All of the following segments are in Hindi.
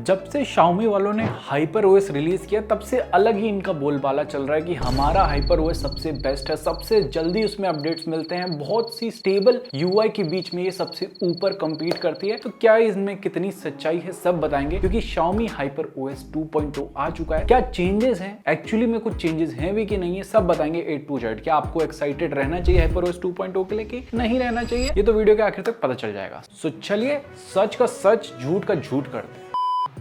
जब से Xiaomi वालों ने HyperOS रिलीज किया तब से अलग ही इनका बोलबाला चल रहा है कि हमारा HyperOS सबसे बेस्ट है, सबसे जल्दी उसमें अपडेट्स मिलते हैं, बहुत सी स्टेबल UI के बीच में ये सबसे ऊपर compete करती है। तो क्या इनमें कितनी सच्चाई है सब बताएंगे, क्योंकि Xiaomi HyperOS 2.0 आ चुका है। क्या चेंजेस हैं, एक्चुअली में कुछ चेंजेस हैं भी कि नहीं है, सब बताएंगे A to Z। क्या आपको एक्साइटेड रहना चाहिए HyperOS 2.0 के लिए कि नहीं रहना चाहिए, ये तो वीडियो के आखिर तक पता चल जाएगा। सो चलिए सच का सच, झूठ का झूठ करते हैं।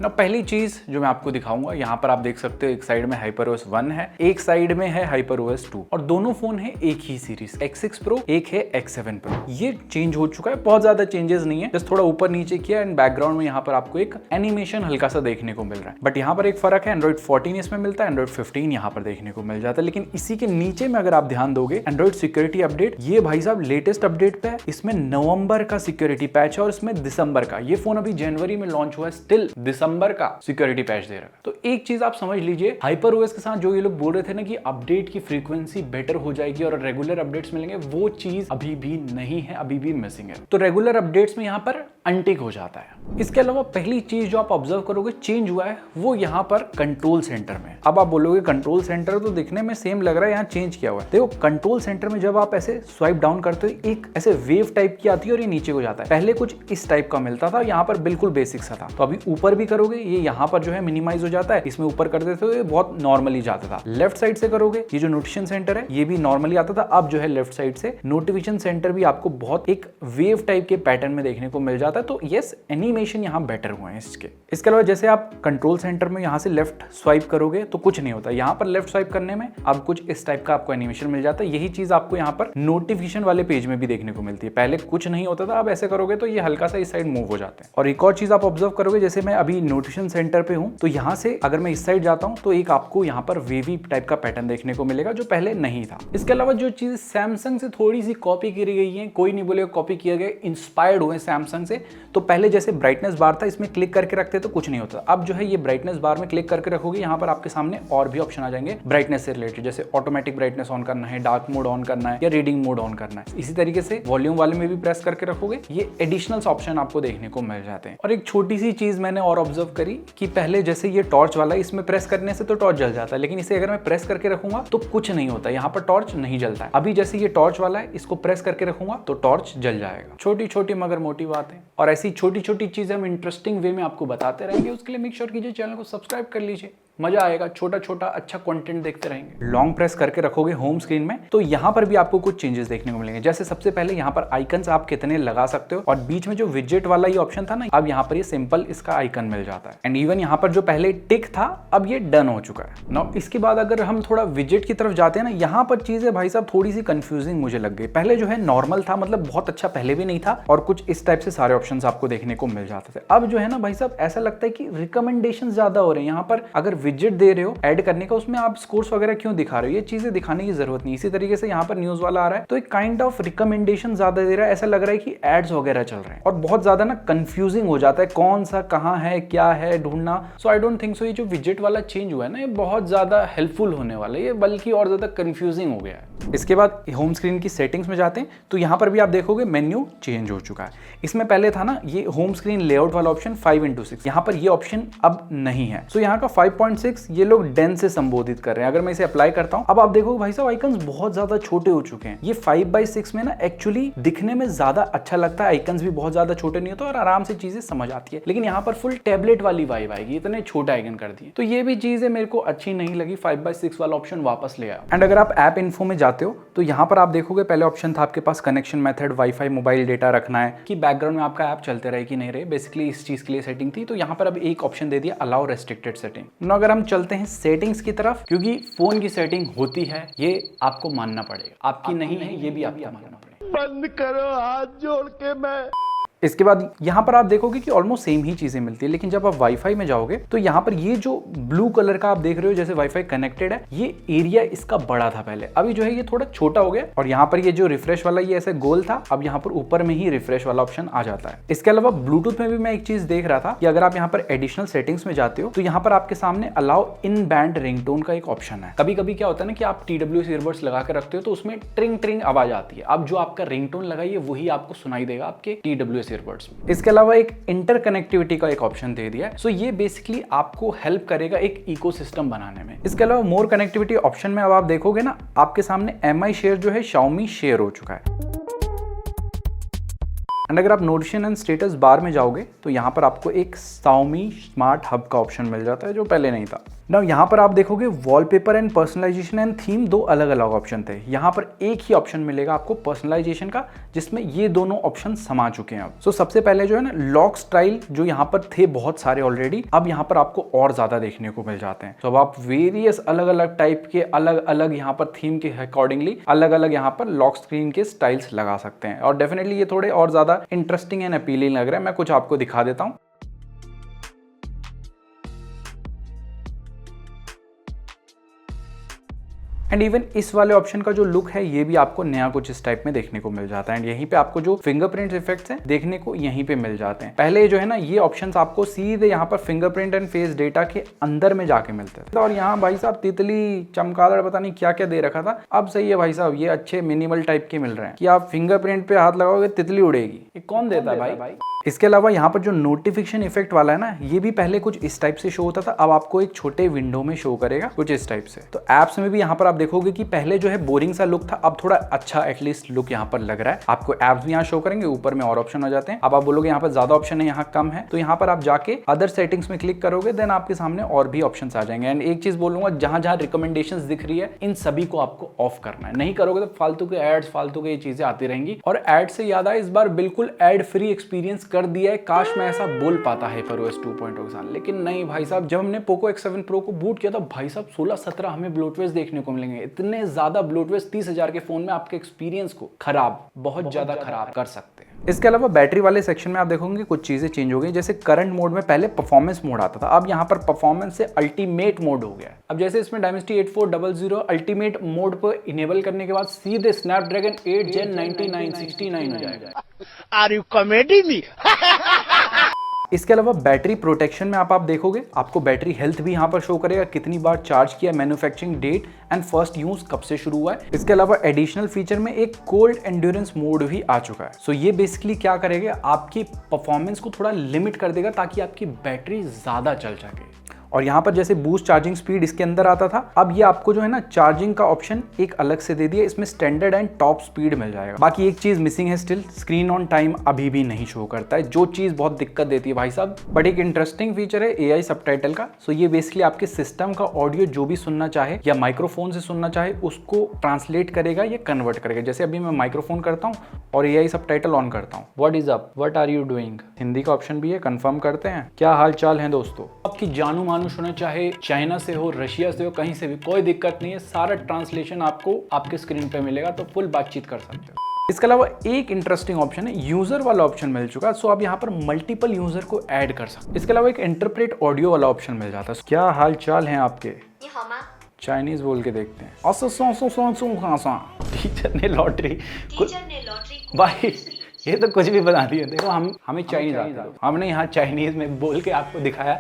ना पहली चीज जो मैं आपको दिखाऊंगा, यहाँ पर आप देख सकते हो एक साइड में HyperOS 1 है, एक साइड में है HyperOS 2 और दोनों फोन है एक ही सीरीज X6 Pro, एक है X7 Pro। ये चेंज हो चुका है, बहुत ज्यादा चेंजेस नहीं है, जस्ट थोड़ा ऊपर नीचे किया एंड बैकग्राउंड में यहाँ पर आपको एक एनिमेशन हल्का सा देखने को मिल रहा है। बट यहाँ पर एक फर्क है, Android 14 इसमें मिलता है, Android 15 यहाँ पर देखने को मिल जाता है। लेकिन इसी के नीचे में अगर आप ध्यान दोगे, Android सिक्योरिटी अपडेट, ये भाई साहब लेटेस्ट अपडेट पे है। इसमें नवंबर का सिक्योरिटी पैच है और इसमें दिसंबर का। ये फोन अभी जनवरी में लॉन्च हुआ है, स्टिल दिसंबर का सिक्योरिटी पैच दे रहा है। तो एक चीज आप समझ लीजिए, HyperOS के साथ जो ये लोग बोल रहे थे ना कि अपडेट की फ्रीक्वेंसी बेटर हो जाएगी और रेगुलर अपडेट्स मिलेंगे, वो चीज अभी भी नहीं है, अभी भी मिसिंग है। तो रेगुलर अपडेट्स में यहाँ पर अनटिक हो जाता है। इसके अलावा पहली चीज जो आप ऑब्जर्व करोगे चेंज हुआ है, वो यहाँ पर कंट्रोल सेंटर में। अब आप बोलोगे कंट्रोल सेंटर तो दिखने में सेम लग रहा है, यहाँ चेंज किया हुआ है। देखो कंट्रोल सेंटर में जब आप ऐसे स्वाइप डाउन करते हो, एक ऐसे वेव टाइप की आती है और ये नीचे को जाता है। पहले कुछ इस टाइप का मिलता था, यहाँ पर बिल्कुल बेसिक सा था। तो अभी ऊपर भी करोगे, ये यहाँ पर जो है मिनिमाइज हो जाता है, इसमें ऊपर कर देते हो ये बहुत नॉर्मली जाता था। लेफ्ट साइड से करोगे, ये जो नोटिफिकेशन सेंटर है ये भी नॉर्मली आता था, अब जो है लेफ्ट साइड से नोटिफिकेशन सेंटर भी आपको बहुत एक वेव टाइप के पैटर्न में देखने को मिल जाता है। तो यस, एनिमेशन यहाँ बेटर हुए हैं इसके। इसके अलावा जैसे आप कंट्रोल सेंटर में यहाँ से लेफ्ट स्वाइप करोगे तो कुछ नहीं होता, यहाँ पर लेफ्ट स्वाइप करने में अब कुछ इस टाइप का आपको एनिमेशन मिल जाता है। यही चीज आपको यहाँ पर नोटिफिकेशन वाले पेज में भी देखने को मिलती है। पहले कुछ नहीं होता था, अब ऐसे करोगे तो ये हल्का सा इस साइड मूव हो जाते हैं। और एक और चीज आप ऑब्जर्व करोगे, जैसे मैं अभी नोटिफिकेशन सेंटर पे हूँ तो यहाँ से अगर मैं इस साइड जाता हूँ तो एक आपको यहाँ पर वेवी टाइप का पैटर्न देखने को मिलेगा जो पहले नहीं था। इसके अलावा जो चीज सैमसंग से थोड़ी सी कॉपी की गई है, कोई नहीं बोलेगा कॉपी किया गया, इंस्पायर्ड हुए सैमसंग से। तो पहले जैसे ब्राइटनेस बार था, इसमें क्लिक करके रखते तो कुछ नहीं होता। अब जो है ये ब्राइटनेस बार में क्लिक करके रखोगे, यहाँ पर आपके सामने और भी ऑप्शन आ जाएंगे ब्राइटनेस से रिलेटेड, जैसे ऑटोमेटिक ब्राइटनेस ऑन करना है, डार्क मोड ऑन करना है या रीडिंग मोड ऑन करना है। इसी तरीके से वॉल्यूम वाले में भी प्रेस करके रखोगे, ये एडिशनल ऑप्शन आपको देखने को मिल जाते हैं। और एक छोटी सी चीज मैंने और ऑब्जर्व करी कि पहले जैसे ये टॉर्च वाला, इसमें प्रेस करने से तो टॉर्च जल जाता है, लेकिन इसे अगर मैं प्रेस करके रखूंगा तो कुछ नहीं होता, यहाँ पर टॉर्च नहीं जलता है। अभी जैसे ये टॉर्च वाला है, इसको प्रेस करके रखूंगा तो टॉर्च जल जाएगा। छोटी छोटी मगर मोटी बात है, और ऐसी छोटी छोटी चीजें हम इंटरेस्टिंग वे में आपको बताते रहेंगे। उसके लिए मेक श्योर कीजिए चैनल को सब्सक्राइब कर लीजिए, मजा आएगा, छोटा छोटा अच्छा कंटेंट देखते रहेंगे। लॉन्ग प्रेस करके रखोगे होम स्क्रीन में तो यहाँ पर भी आपको कुछ चेंजेस देखने को मिलेंगे। जैसे सबसे पहले यहाँ पर आइकन्स आप कितने लगा सकते हो, और बीच में जो विजेट वाला ये ऑप्शन था ना, अब यहाँ पर ये सिंपल इसका आइकन मिल जाता है। एंड इवन यहाँ पर जो पहले टिक था अब ये डन हो चुका है। नाउ इसके बाद अगर हम थोड़ा विजेट की तरफ जाते हैं ना, यहाँ पर चीजें भाई साहब थोड़ी सी कंफ्यूजिंग मुझे लग गई। पहले जो है नॉर्मल था, मतलब बहुत अच्छा पहले भी नहीं था, और कुछ इस टाइप से सारे ऑप्शन आपको देखने को मिल जाते थे। अब जो है ना भाई साहब ऐसा लगता है कि रिकमेंडेशन ज्यादा हो रहे हैं। यहाँ पर अगर विजेट दे रहे हो ऐड करने का, उसमें आप स्कोर्स वगैरह क्यों दिखा रहे हो, ये चीजें दिखाने की जरूरत नहीं। इसी तरीके से यहाँ पर न्यूज वाला आ रहा है तो एक काइंड ऑफ रिकमेंडेशन ज्यादा दे रहा है, ऐसा लग रहा है कि एड्स वगैरह चल रहे हैं, और बहुत ज्यादा ना कंफ्यूजिंग हो जाता है कौन सा कहाँ है क्या है ढूंढना। सो आई डोंट थिंक सो ये जो विजेट वाला चेंज हुआ है ना, ये बहुत ज्यादा हेल्पफुल होने वाला है, ये बल्कि और ज्यादा कंफ्यूजिंग हो गया है। इसके बाद होम स्क्रीन की सेटिंग्स में जाते हैं तो यहाँ पर भी आप देखोगे मेन्यू चेंज हो चुका है। इसमें पहले था ना ये होम स्क्रीन लेआउट वाला ऑप्शन 5:6, यहाँ पर ये ऑप्शन अब नहीं है। सो यहाँ का 5.6 ये लोग डेन से संबोधित कर रहे हैं। अगर मैं इसे अप्लाई करता हूं, अब आप देखो भाई साहब आइकन्स बहुत ज्यादा छोटे हो चुके हैं। ये 5:6 में ना एक्चुअली दिखने में ज्यादा अच्छा लगता है, आइकन्स भी बहुत ज्यादा छोटे नहीं होते और आराम से चीजें समझ आती है। लेकिन यहाँ पर फुल टैबलेट वाली वाइब आएगी, इतने छोटे आइकन कर दिए, तो ये भी चीजें मेरे को अच्छी नहीं लगी। 5:6 वाला ऑप्शन वापस ले आओ। एंड अगर आप ऐप इन्फो में जाते हो तो यहाँ पर आप देखोगे पहले ऑप्शन था आपके पास connection method, wifi, mobile data रखना है कि बैकग्राउंड में आपका ऐप चलते रहे कि नहीं रहे, बेसिकली इस चीज के लिए सेटिंग थी। तो यहाँ पर अब एक ऑप्शन दे दिया अलाउ रेस्ट्रिक्टेड सेटिंग। अगर हम चलते हैं सेटिंग्स की तरफ, क्योंकि फोन की सेटिंग होती है, ये आपको मानना पड़ेगा, आपकी नहीं है, ये भी आपको मानना पड़ेगा। बंद करो हाथ जोड़ के मैं। इसके बाद यहाँ पर आप देखोगे कि ऑलमोस्ट सेम ही चीजें मिलती है, लेकिन जब आप वाईफाई में जाओगे तो यहाँ पर ये जो ब्लू कलर का आप देख रहे हो जैसे वाईफाई कनेक्टेड है, ये एरिया इसका बड़ा था पहले, अभी जो है ये थोड़ा छोटा हो गया। और यहाँ पर ये जो रिफ्रेश वाला ये ऐसे गोल था, अब यहाँ पर ऊपर में ही रिफ्रेश वाला ऑप्शन आ जाता है। इसके अलावा ब्लूटूथ में भी मैं एक चीज देख रहा था कि अगर आप यहाँ पर एडिशनल सेटिंग्स में जाते हो तो यहाँ पर आपके सामने अलाउ इन बैंड रिंगटोन का एक ऑप्शन है। कभी कभी क्या होता है ना कि आप TWS ईयरबड्स लगा कर रखते हो तो उसमें ट्रिंग ट्रिंग आवाज आती है। अब जो आपका रिंगटोन लगाइए वही आपको सुनाई देगा आपके TWS ईयरबड्स। इसके अलावा एक इंटरकनेक्टिविटी का एक ऑप्शन दे दिया है। सो ये बेसिकली आपको हेल्प करेगा एक इकोसिस्टम बनाने में। इसके अलावा मोर कनेक्टिविटी ऑप्शन में अब आप देखोगे ना, आपके सामने MI शेयर जो है Xiaomi शेयर हो चुका है। एंड अगर आप नोटिफिकेशन एंड स्टेटस बार में जाओगे तो यहाँ पर आपको एक Xiaomi स्मार्ट हब का ऑप्शन मिल जाता है जो पहले नहीं था। नाउ यहाँ पर आप देखोगे wallpaper and personalisation and theme दो अलग अलग ऑप्शन थे। यहाँ पर एक ही ऑप्शन मिलेगा आपको पर्सनलाइजेशन का, जिसमें ये दोनों ऑप्शन समा चुके हैं अब। सो सबसे पहले जो है ना लॉक स्टाइल, जो यहाँ पर थे बहुत सारे ऑलरेडी, अब यहाँ पर आपको और ज्यादा देखने को मिल जाते हैं। तो अब आप वेरियस अलग अलग टाइप के अलग अलग यहाँ पर थीम के अकॉर्डिंगली अलग अलग यहाँ पर लॉक स्क्रीन के स्टाइल्स लगा सकते हैं। और डेफिनेटली ये थोड़े और ज्यादा इंटरेस्टिंग एंड अपीलिंग लग रहे हैं। मैं कुछ आपको दिखा देता हूँ। एंड इवन इस वाले ऑप्शन का जो लुक है ये भी आपको नया कुछ इस टाइप में देखने को मिल जाता है। एंड यहीं पे आपको जो फिंगरप्रिंट इफेक्ट्स हैं देखने को यहीं पे मिल जाते हैं। पहले जो है ना ये ऑप्शंस आपको सीधे यहाँ पर फिंगरप्रिंट एंड फेस डेटा के अंदर में जाके मिलते थे। और यहाँ भाई साहब तितली चमगादड़ पता नहीं क्या क्या दे रखा था। अब सही है भाई साहब, ये अच्छे मिनिमल टाइप के मिल रहे हैं कि आप फिंगरप्रिंट पे हाथ लगाओगे तितली उड़ेगी। ये कौन देता है भाई? इसके अलावा यहाँ पर जो नोटिफिकेशन इफेक्ट वाला है ना, ये भी पहले कुछ इस टाइप से शो होता था, अब आपको एक छोटे विंडो में शो करेगा कुछ इस टाइप से। तो एप्स में भी यहाँ पर आप देखोगे कि पहले जो है बोरिंग सा लुक था, अब थोड़ा अच्छा एटलीस्ट लुक यहाँ पर लग रहा है। आपको एप्स भी यहाँ शो करेंगे, ऊपर में और ऑप्शन हो जाते हैं। अब आप बोलोगे यहाँ पर ज्यादा ऑप्शन है, यहाँ कम है, तो यहाँ पर आप जाके अदर सेटिंग्स में क्लिक करोगे, देन आपके सामने और भी ऑप्शन आ जाएंगे। एंड एक चीज बोलूंगा, जहां जहां रिकमेंडेशंस दिख रही है इन सभी को आपको ऑफ करना है। नहीं करोगे तो फालतू के एड्स, फालतू के ये चीजें आती रहेंगी। और एड से याद आया, इस बार बिल्कुल एड फ्री एक्सपीरियंस कर दिया है। काश मैं ऐसा बोल पाता HyperOS 2.0 के साथ, लेकिन नहीं भाई साहब। जब हमने Poco X7 Pro को बूट किया था भाई साहब 16-17 हमें ब्लोटवेयर्स देखने को मिलेंगे। इतने ज्यादा ब्लोटवेयर्स 30,000 के फोन में आपके एक्सपीरियंस को खराब, बहुत ज्यादा खराब कर सकते हैं। इसके अलावा बैटरी वाले सेक्शन में आप देखोगे कुछ चीजें चेंज हो गई। जैसे करंट मोड में पहले परफॉर्मेंस मोड आता था, अब यहाँ पर परफॉर्मेंस से अल्टीमेट मोड हो गया। अब जैसे इसमें Dimensity 8400 अल्टीमेट मोड पर इनेबल करने के बाद सीधे Snapdragon 8 Gen 9969 हो जाएगा। Are you comedy me? इसके अलावा बैटरी प्रोटेक्शन में आप देखोगे, आपको बैटरी हेल्थ भी यहाँ पर शो करेगा, कितनी बार चार्ज किया, manufacturing date and first use कब से शुरू हुआ है। इसके अलावा एडिशनल फीचर में एक कोल्ड एंड्योरेंस मोड भी आ चुका है। सो ये बेसिकली क्या करेगा, आपकी परफॉर्मेंस को थोड़ा लिमिट कर देगा ताकि आपकी बैटरी ज्यादा चल सके। और यहाँ पर जैसे बूस्ट चार्जिंग स्पीड इसके अंदर आता था, अब ये आपको जो है ना चार्जिंग का ऑप्शन एक अलग से दे दिया। इसमें स्टैंडर्ड एंड टॉप स्पीड मिल जाएगा। बाकी एक चीज मिसिंग है स्टिल, स्क्रीन ऑन टाइम अभी भी नहीं शो करता है, जो चीज बहुत दिक्कत देती है भाई साहब। बट एक इंटरेस्टिंग फीचर है AI सबटाइटल का। सो ये बेसिकली आपके सिस्टम का ऑडियो जो भी सुनना चाहे या माइक्रोफोन से सुनना चाहे उसको ट्रांसलेट करेगा या कन्वर्ट करेगा। जैसे अभी मैं माइक्रोफोन करता हूँ और AI सबटाइटल ऑन करता हूँ, what is up, what are you doing, Hindi का ऑप्शन भी है। कंफर्म करते हैं, क्या हाल चाल है दोस्तों। आपकी जानू मानू सुने, चाहे चाइना से हो, रशिया से हो, कहीं से भी, कोई दिक्कत नहीं है। सारा ट्रांसलेशन आपको आपके स्क्रीन पे मिलेगा, तो फुल बातचीत कर सकते हो। इसके अलावा एक इंटरेस्टिंग ऑप्शन है, यूजर वाला ऑप्शन मिल चुका है। सो आप यहाँ पर मल्टीपल यूजर को ऐड कर सकते हैं। इसके अलावा एक इंटरप्रेट ऑडियो वाला ऑप्शन मिल जाता है। क्या हाल चाल है आपके, चाइनीज बोल के देखते हैं। टीचर ने लॉटरी भाई, ये तो कुछ भी बता दिया। देखो हमें चाइनीज आता है, हमने यहाँ चाइनीज में बोल के आपको दिखाया।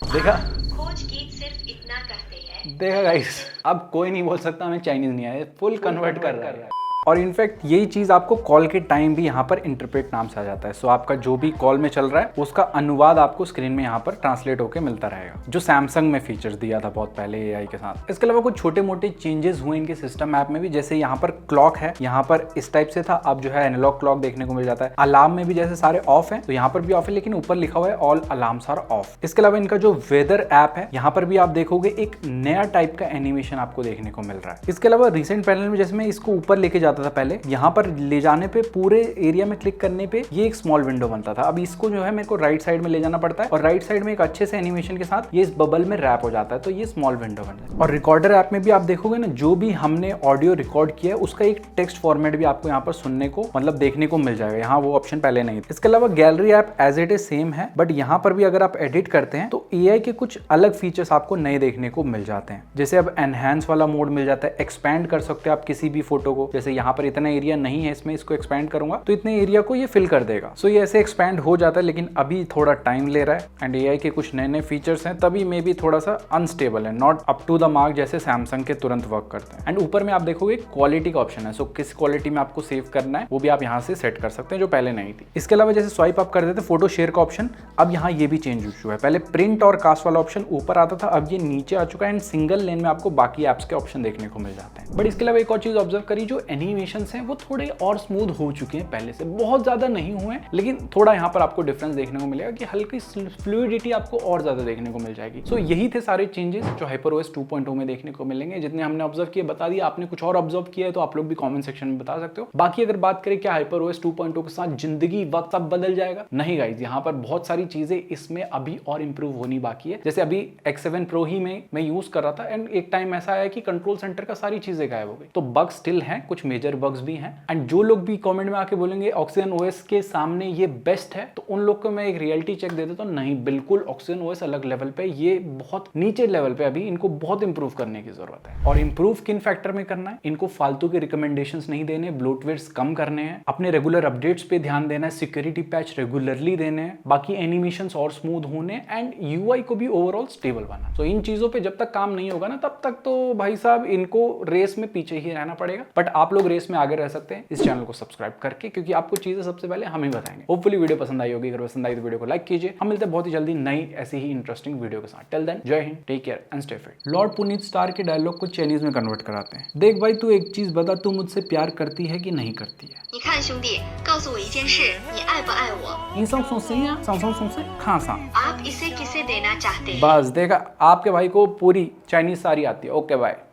देखा, खोज गीत सिर्फ इतना कहते हैं। देखा गाइस, अब कोई नहीं बोल सकता हमें चाइनीज नहीं आया, फुल कन्वर्ट कर रहा है। और इनफैक्ट यही चीज आपको कॉल के टाइम भी यहाँ पर इंटरप्रेट नाम से आ जाता है। सो आपका जो भी कॉल में चल रहा है उसका अनुवाद आपको स्क्रीन में यहाँ पर ट्रांसलेट होकर मिलता रहेगा, जो सैमसंग में फीचर्स दिया था बहुत पहले AI के साथ। इसके अलावा कुछ छोटे मोटे चेंजेस हुए इनके सिस्टम ऐप में भी। जैसे यहाँ पर क्लॉक है, यहाँ पर इस टाइप से था, अब जो है एनालॉग क्लॉक देखने को मिल जाता है। अलार्म में भी जैसे सारे ऑफ है, तो यहाँ पर भी ऑफ है, लेकिन ऊपर लिखा हुआ है ऑल अलार्म्स आर ऑफ। इसके अलावा इनका जो वेदर ऐप है, यहाँ पर भी आप देखोगे एक नया टाइप का एनिमेशन आपको देखने को मिल रहा है। इसके अलावा रिसेंट पैनल में जैसे मैं इसको ऊपर लेके जाता था पहले, यहाँ पर ले जाने पे पूरे एरिया में क्लिक करने पे ये एक स्मॉल विंडो बनता था। अब इसको जो है मेरे को राइट साइड में ले जाना पड़ता है, और राइट साइड में एक अच्छे से एनिमेशन के साथ ये इस बबल में रैप हो जाता है, तो ये स्मॉल विंडो बन जाता है। और रिकॉर्डर ऐप में भी आप देखोगे ना, जो भी हमने ऑडियो रिकॉर्ड किया है उसका एक टेक्स्ट फॉर्मेट भी आपको यहाँ पर सुनने को, मतलब देखने को मिल जाएगा। यहाँ वो ऑप्शन पहले नहीं था। इसके अलावा gallery app as it is same है, बट यहाँ पर भी अगर आप एडिट करते हैं तो AI के कुछ अलग फीचर्स आपको नए देखने को मिल जाते हैं। जैसे अब एनहांस वाला मोड मिल जाता है, एक्सपैंड कर सकते हैं आप किसी भी फोटो को। जैसे यहाँ पर इतना एरिया नहीं है, इसमें इसको एक्सपैंड करूंगा तो इतने एरिया को ये फिल कर देगा। सो ये ऐसे एक्सपैंड हो जाता है, लेकिन अभी थोड़ा टाइम ले रहा है एंड एआई के कुछ नए नए फीचर्स हैं, तभी मे बी थोड़ा सा अनस्टेबल है, not up to the mark जैसे सैमसंग के तुरंत वर्क करते हैं। एंड ऊपर में आप देखोगे क्वालिटी का ऑप्शन है, सो किस क्वालिटी में आपको सेव करना है वो भी आप यहाँ से सेट कर सकते हैं, जो पहले नहीं थी। इसके अलावा जैसे स्वाइप अप कर देते फोटो शेयर का ऑप्शन, अब यहाँ ये भी चेंज हो चुका है। पहले प्रिंट और कास्ट वाला ऑप्शन ऊपर आता था, अब ये नीचे आ चुका है एंड सिंगल लेन में आपको बाकी एप्स के ऑप्शन देखने को मिल जाते हैं। बट इसके अलावा एक और चीज ऑब्जर्व करी, जो एनिमेशंस हैं वो थोड़े और स्मूथ हो चुके हैं पहले से, बहुत ज्यादा नहीं हुए हैं, लेकिन थोड़ा यहाँ पर आपको डिफरेंस देखने को मिलेगा कि हल्की फ्लूइडिटी आपको और ज्यादा देखने को मिल जाएगी। सो यही थे सारे चेंजेस जो HyperOS 2.0 में देखने को मिलेंगे। जितने हमने ऑब्जर्व किए बता दिया, आपने कुछ और ऑब्जर्व किया है तो आप लोग भी कमेंट सेक्शन में बता सकते हो। बाकी अगर बात करें क्या HyperOS 2.0 के साथ जिंदगी वक्त सब बदल जाएगा, नहीं गाइस, यहाँ पर बहुत सारी चीजें इसमें अभी और इंप्रूव होनी बाकी है। जैसे अभी X7 Pro ही में मैं यूज कर रहा था एंड एक टाइम ऐसा आया कि कंट्रोल सेंटर का सारी चीजें गायब हो गई, तो बग स्टिल हैं, कुछ मेजर बग्स भी हैं। एंड जो लोग भी कमेंट में आके बोलेंगे ऑक्सीजन OS के सामने ये बेस्ट है, तो उन लोग को मैं एक रियलिटी चेक दे देता हूँ, नहीं, बिल्कुल ऑक्सीजन OS अलग लेवल पे, ये बहुत नीचे लेवल पे, अभी इनको बहुत इंप्रूव करने की जरूरत है। और इंप्रूव किन फैक्टर में करना है, इनको फालतू के रिकमेंडेशंस नहीं देने, ब्लोटवेयर्स कम करने हैं, अपने रेगुलर अपडेट्स पे ध्यान देना है, सिक्योरिटी पैच रेगुलरली देने हैं, बाकी एनिमेशंस और स्मूथ होने एंड UI को भी ओवरऑल स्टेबल बना। तो इन चीजों पे जब तक काम नहीं होगा ना, तब तक तो भाई साहब इनको रेस में पीछे ही रहना पड़ेगा। बट आप लोग रेस में आगे रह सकते हैं इस चैनल को सब्सक्राइब करके, क्योंकि आपको चीजें सबसे पहले हम ही बताएंगे। होपफुली वीडियो पसंद आई होगी, अगर पसंद आई तो वीडियो को लाइक कीजिए। हम मिलते हैं बहुत ही जल्दी नई ऐसी ही इंटरेस्टिंग वीडियो के साथ। Till then, Jai Hind, take care and stay fit. Lord Puneet star के डायलॉग को चाइनीज में कन्वर्ट कराते हैं। देख भाई, तू एक चीज बता, तू मुझसे प्यार करती है कि नहीं करती है? 你看，兄弟，告诉我一件事，你爱不爱我？ आप इसे किसे देना चाहते हैं? बस देखा, आपके भाई को पूरी चाइनीज सारी आती है। Okay bye.